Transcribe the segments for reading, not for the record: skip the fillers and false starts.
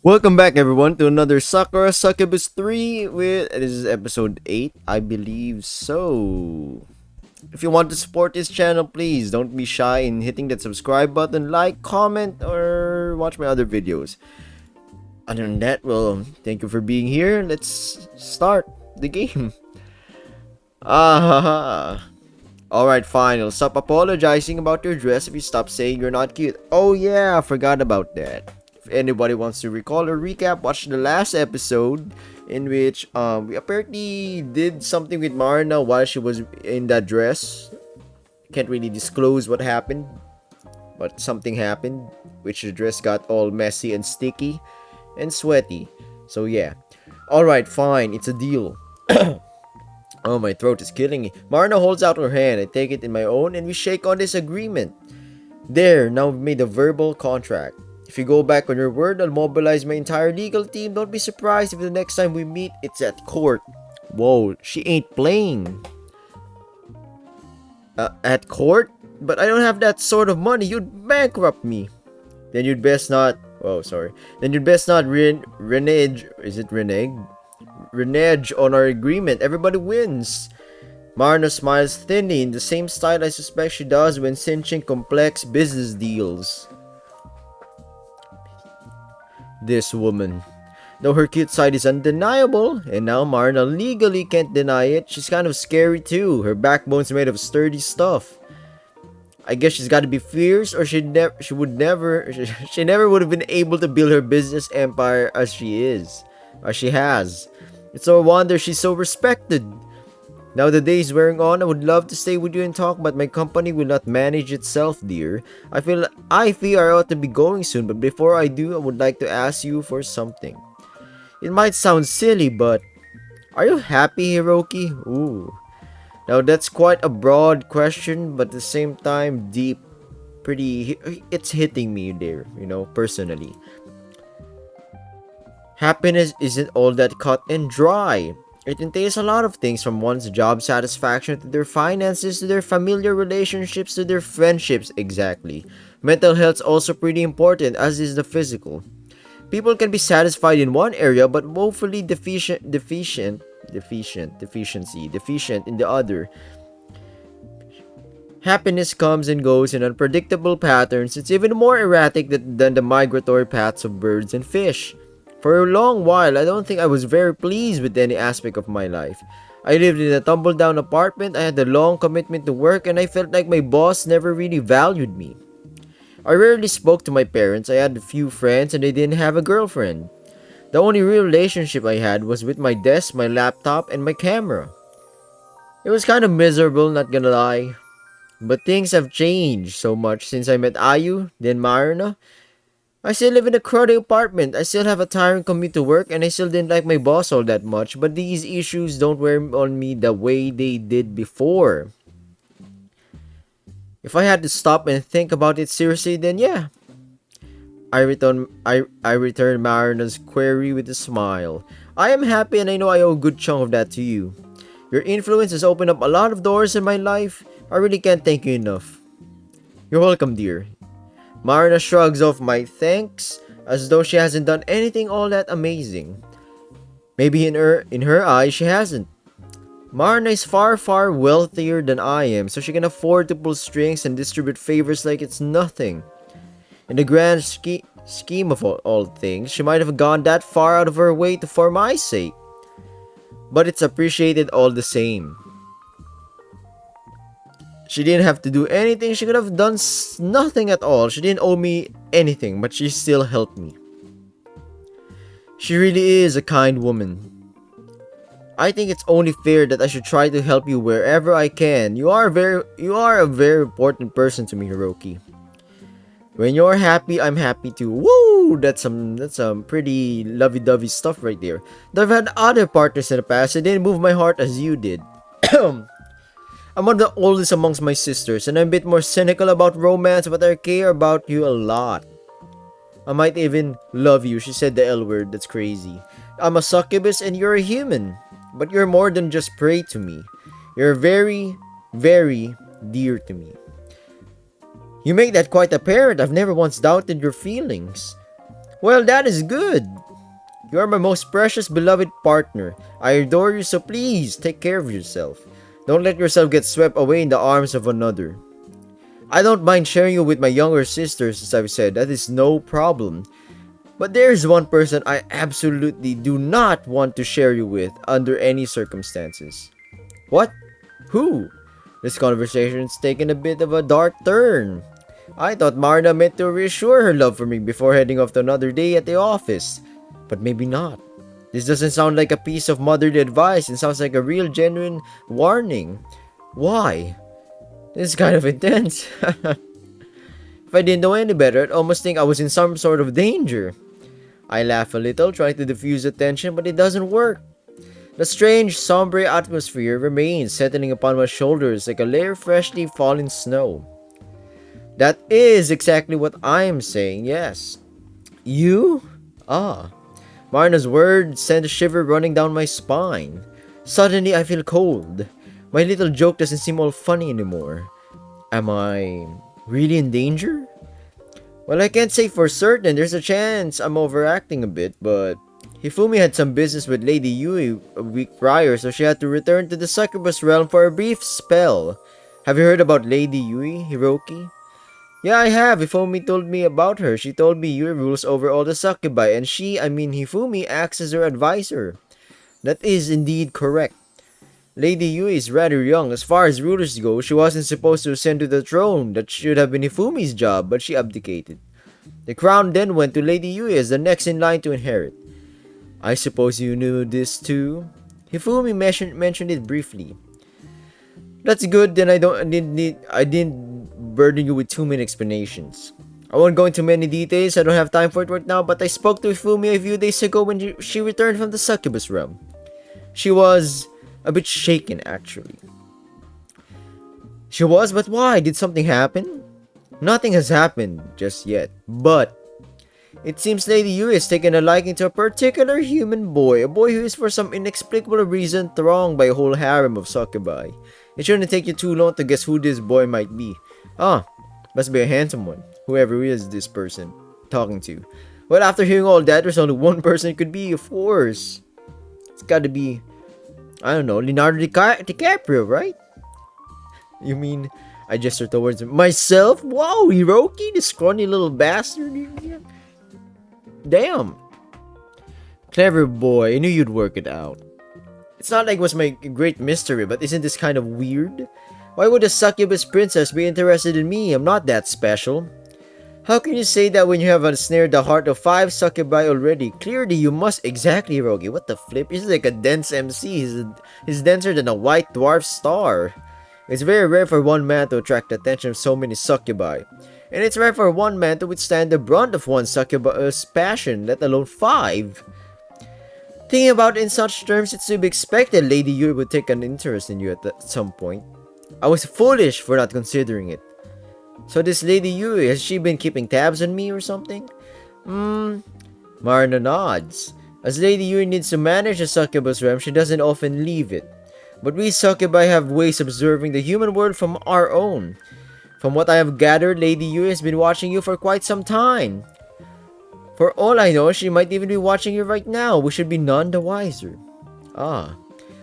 Welcome back, everyone, to another Sakura Succubus 3 with this is episode 8, I believe so. If you want to support this channel, please don't be shy in hitting that subscribe button, like, comment, or watch my other videos. Other than that, well, thank you for being here. Let's start the game. Ah, alright, fine. I'll stop apologizing about your dress if you stop saying you're not cute. Oh yeah, I forgot about that. If anybody wants to recall or recap, watch the last episode in which we apparently did something with Marna while she was in that dress. Can't really disclose what happened, but something happened, which the dress got all messy and sticky and sweaty. So yeah. Alright, fine, it's a deal. Oh, my throat is killing me. Marna holds out her hand. I take it in my own and we shake on this agreement. There, now we've made a verbal contract. If you go back on your word, I'll mobilize my entire legal team. Don't be surprised if the next time we meet, it's at court. Whoa, she ain't playing. At court? But I don't have that sort of money. You'd bankrupt me. Then you'd best not... Oh, sorry. Then you'd best not renege... Is it renege? Renege on our agreement. Everybody wins. Marna smiles thinly in the same style I suspect she does when cinching complex business deals. This woman. Though her cute side is undeniable, and now Marna legally can't deny it, she's kind of scary too. Her backbone's made of sturdy stuff. I guess she's got to be fierce, or she never would have been able to build her business empire as she has. It's no wonder she's so respected. Now the day is wearing on, I would love to stay with you and talk, but my company will not manage itself, dear. I feel I ought to be going soon, but before I do, I would like to ask you for something. It might sound silly, but are you happy, Hiroki? Ooh. Now that's quite a broad question, but at the same time deep. It's hitting me there, personally. Happiness isn't all that cut and dry. It entails a lot of things, from one's job satisfaction to their finances to their familiar relationships to their friendships. Exactly. Mental health's also pretty important, as is the physical. People can be satisfied in one area but woefully deficient in the other. Happiness comes and goes in unpredictable patterns. It's even more erratic than the migratory paths of birds and fish. For a long while, I don't think I was very pleased with any aspect of my life. I lived in a tumble-down apartment, I had a long commitment to work, and I felt like my boss never really valued me. I rarely spoke to my parents, I had a few friends, and I didn't have a girlfriend. The only real relationship I had was with my desk, my laptop, and my camera. It was kind of miserable, not gonna lie. But things have changed so much since I met Ayu, then Marina. I still live in a crowded apartment, I still have a tiring commute to work, and I still didn't like my boss all that much, but these issues don't wear on me the way they did before. If I had to stop and think about it seriously, then yeah. I return Marina's query with a smile. I am happy and I know I owe a good chunk of that to you. Your influence has opened up a lot of doors in my life. I really can't thank you enough. You're welcome, dear. Marina shrugs off my thanks as though she hasn't done anything all that amazing. Maybe in her eyes she hasn't. Marina is far wealthier than I am, so she can afford to pull strings and distribute favors like it's nothing. In the grand scheme of all things, she might have gone that far out of her way for my sake. But it's appreciated all the same. She didn't have to do anything. She could have done nothing at all. She didn't owe me anything, but she still helped me. She really is a kind woman. I think it's only fair that I should try to help you wherever I can. You are a very important person to me, Hiroki. When you're happy, I'm happy too. Woo! That's some pretty lovey-dovey stuff right there. Though I've had other partners in the past, it didn't move my heart as you did. I'm one of the oldest amongst my sisters, and I'm a bit more cynical about romance, but I care about you a lot. I might even love you. She said the L word. That's crazy. I'm a succubus and you're a human. But you're more than just prey to me. You're very, very dear to me. You make that quite apparent. I've never once doubted your feelings. Well, that is good. You are my most precious beloved partner. I adore you, so please take care of yourself. Don't let yourself get swept away in the arms of another. I don't mind sharing you with my younger sisters, as I've said, that is no problem. But there's one person I absolutely do not want to share you with under any circumstances. What? Who? This conversation's taken a bit of a dark turn. I thought Marna meant to reassure her love for me before heading off to another day at the office. But maybe not. This doesn't sound like a piece of motherly advice. It sounds like a real genuine warning. Why? This is kind of intense. If I didn't know any better, I'd almost think I was in some sort of danger. I laugh a little, trying to diffuse the tension, but it doesn't work. The strange, sombre atmosphere remains, settling upon my shoulders like a layer of freshly fallen snow. That is exactly what I'm saying, yes. You? Ah. Marna's words sent a shiver running down my spine. Suddenly, I feel cold. My little joke doesn't seem all funny anymore. Am I really in danger? Well, I can't say for certain. There's a chance I'm overacting a bit, but Hifumi had some business with Lady Yui a week prior, so she had to return to the Succubus realm for a brief spell. Have you heard about Lady Yui, Hiroki? Yeah, I have. Hifumi told me about her. She told me Yui rules over all the succubi, and Hifumi, acts as her advisor. That is indeed correct. Lady Yui is rather young. As far as rulers go, she wasn't supposed to ascend to the throne. That should have been Hifumi's job, but she abdicated. The crown then went to Lady Yui as the next in line to inherit. I suppose you knew this too? Hifumi mentioned it briefly. That's good, then I didn't burden you with too many explanations. I won't go into many details, I don't have time for it right now, but I spoke to Hifumi a few days ago when she returned from the Succubus realm. She was a bit shaken, actually. She was, but why? Did something happen? Nothing has happened just yet, but it seems Lady Yui has taken a liking to a particular human boy, a boy who is for some inexplicable reason thronged by a whole harem of succubi. It shouldn't take you too long to guess who this boy might be. Ah, must be a handsome one, whoever is this person talking to. Well, after hearing all that, there's only one person it could be, of course. It's gotta be, I don't know, Leonardo DiCaprio, right? You mean, I gestured towards myself? Wow, Hiroki, the scrawny little bastard. Damn. Clever boy, I knew you'd work it out. It's not like it was my great mystery, but isn't this kind of weird? Why would a succubus princess be interested in me? I'm not that special. How can you say that when you have ensnared the heart of 5 succubi already? Clearly, you must exactly, Hiroki. What the flip? He's like a dense MC. He's denser than a white dwarf star. It's very rare for one man to attract the attention of so many succubi. And it's rare for one man to withstand the brunt of one succubus passion, let alone 5. Thinking about it in such terms, it's to be expected Lady Yui would take an interest in you at some point. I was foolish for not considering it. So this Lady Yui, has she been keeping tabs on me or something? Marna nods. As Lady Yui needs to manage the succubus realm, she doesn't often leave it. But we succubi have ways of observing the human world from our own. From what I have gathered, Lady Yui has been watching you for quite some time. For all I know, she might even be watching you right now. We should be none the wiser. Ah.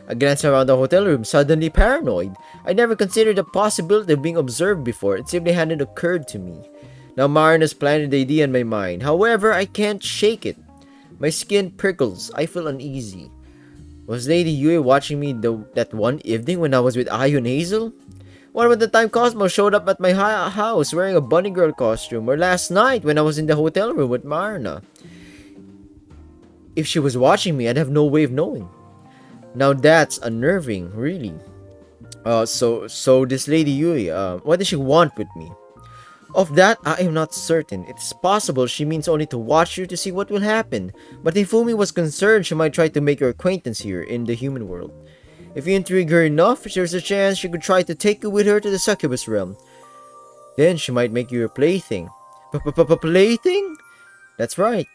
I glanced around the hotel room, suddenly paranoid. I never considered the possibility of being observed before. It simply hadn't occurred to me. Now Marna's planted the idea in my mind. However, I can't shake it. My skin prickles. I feel uneasy. Was Lady Yui watching me that one evening when I was with Ayu and Hazel? What about the time Cosmo showed up at my house wearing a bunny girl costume? Or last night when I was in the hotel room with Marna? If she was watching me, I'd have no way of knowing. Now that's unnerving, really. So this Lady Yui, what does she want with me? Of that, I am not certain. It's possible she means only to watch you to see what will happen. But if Fumi was concerned, she might try to make your acquaintance here in the human world. If you intrigue her enough, there's a chance she could try to take you with her to the succubus realm. Then she might make you a plaything. Plaything? That's right.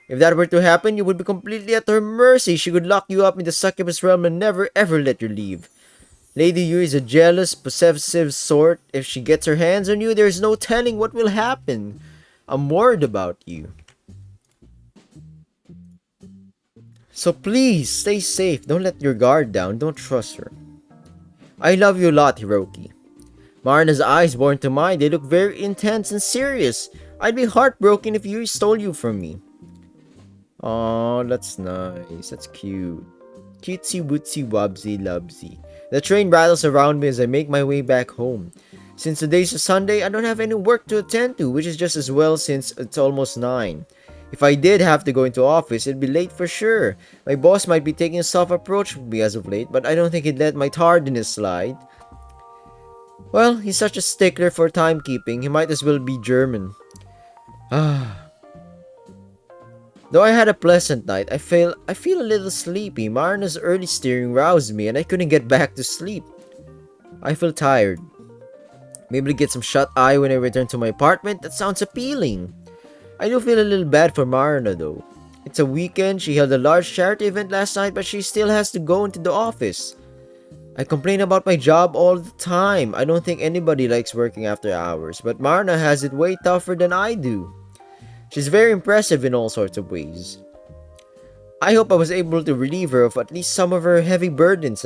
If that were to happen, you would be completely at her mercy. She could lock you up in the succubus realm and never ever let you leave. Lady Yu is a jealous, possessive sort. If she gets her hands on you, there's no telling what will happen. I'm worried about you. So please, stay safe. Don't let your guard down. Don't trust her. I love you a lot, Hiroki. Marina's eyes bore into mine. They look very intense and serious. I'd be heartbroken if Yui stole you from me. Oh, that's nice. That's cute. Cutesy wootsy wobsy lubsy. The train rattles around me as I make my way back home. Since today's a Sunday, I don't have any work to attend to, which is just as well since it's almost 9. If I did have to go into office, it'd be late for sure. My boss might be taking a soft approach with me as of late, but I don't think he'd let my tardiness slide. Well, he's such a stickler for timekeeping, he might as well be German. Though I had a pleasant night, I feel a little sleepy. Marina's early steering roused me and I couldn't get back to sleep. I feel tired. Maybe get some shut-eye when I return to my apartment. That sounds appealing. I do feel a little bad for Marina though. It's a weekend, she held a large charity event last night but she still has to go into the office. I complain about my job all the time. I don't think anybody likes working after hours, but Marina has it way tougher than I do. She's very impressive in all sorts of ways. I hope I was able to relieve her of at least some of her heavy burdens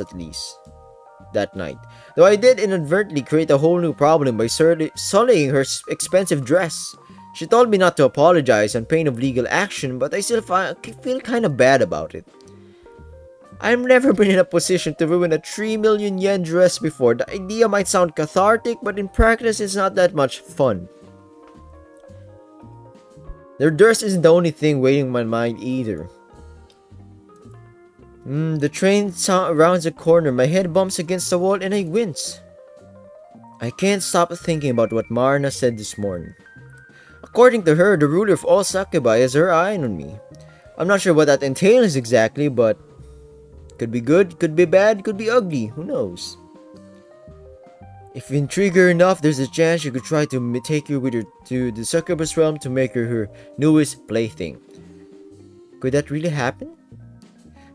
that night. Though I did inadvertently create a whole new problem by sullying her expensive dress. She told me not to apologize on pain of legal action, but I still feel kinda bad about it. I've never been in a position to ruin a 3 million yen dress before. The idea might sound cathartic, but in practice it's not that much fun. Their dress isn't the only thing weighing on my mind either. The train rounds a corner, my head bumps against the wall and I wince. I can't stop thinking about what Marina said this morning. According to her, the ruler of all succubi has her eye on me. I'm not sure what that entails exactly, but could be good, could be bad, could be ugly, who knows. If you intrigue her enough, there's a chance she could try to take you with her to the Succubus realm to make her newest plaything. Could that really happen?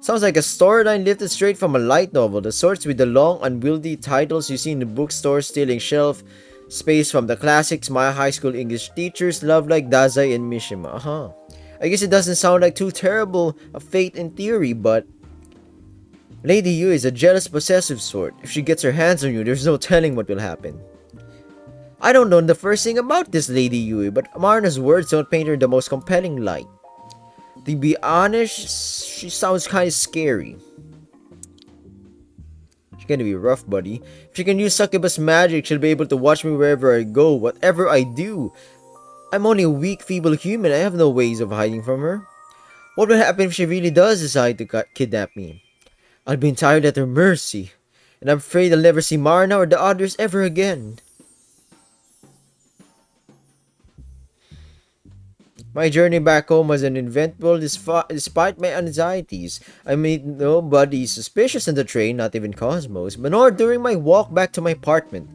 Sounds like a storyline lifted straight from a light novel, the sorts with the long, unwieldy titles you see in the bookstore stealing shelf space from the classics my high school English teachers love like Dazai and Mishima. I guess it doesn't sound like too terrible a fate in theory, but Lady Yu is a jealous, possessive sort. If she gets her hands on you, there's no telling what will happen. I don't know the first thing about this Lady Yu, but Marina's words don't paint her the most compelling light. To be honest, she sounds kinda scary. She's gonna be rough, buddy. If she can use succubus magic, she'll be able to watch me wherever I go, whatever I do. I'm only a weak, feeble human. I have no ways of hiding from her. What will happen if she really does decide to kidnap me? I'll be entirely at her mercy, and I'm afraid I'll never see Marina or the others ever again. My journey back home was uneventful despite my anxieties. I made nobody suspicious in the train, not even Cosmos, but nor during my walk back to my apartment.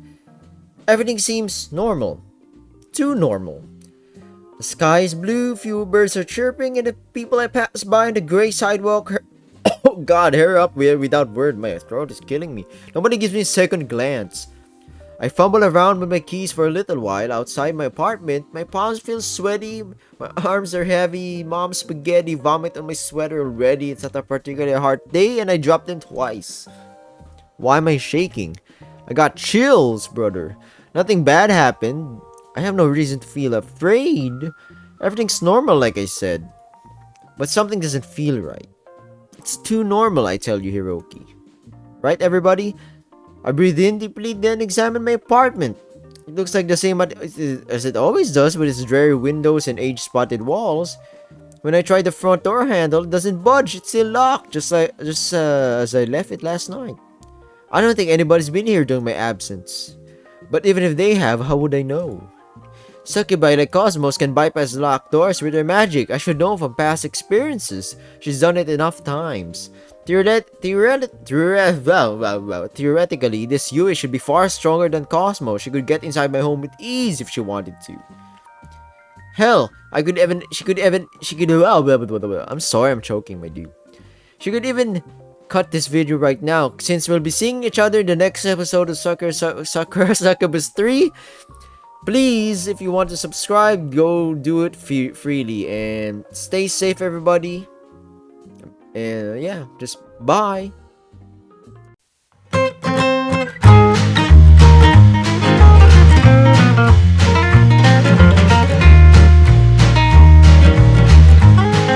Everything seems normal. Too normal. The sky is blue, few birds are chirping, and the people I pass by on the gray sidewalk oh god, hair up without word. My throat is killing me. Nobody gives me a second glance. I fumble around with my keys for a little while outside my apartment. My palms feel sweaty. My arms are heavy. Mom's spaghetti vomit on my sweater already. It's not a particularly hard day and I dropped them twice. Why am I shaking? I got chills, brother. Nothing bad happened. I have no reason to feel afraid. Everything's normal like I said. But something doesn't feel right. It's too normal, I tell you, Hiroki. Right, everybody? I breathe in deeply, then examine my apartment. It looks like the same as it always does with its dreary windows and age-spotted walls. When I try the front door handle, it doesn't budge. It's still locked, just as I left it last night. I don't think anybody's been here during my absence. But even if they have, how would I know? Succubi like Cosmos can bypass locked doors with their magic. I should know from past experiences. She's done it enough times. Theoretically, this Yui should be far stronger than Cosmos. She could get inside my home with ease if she wanted to. Hell, I'm sorry, I'm choking, my dude. She could even cut this video right now, since we'll be seeing each other in the next episode of Sakura Succubus 3. Please, if you want to subscribe, go do it freely, and stay safe, everybody. And yeah, just bye.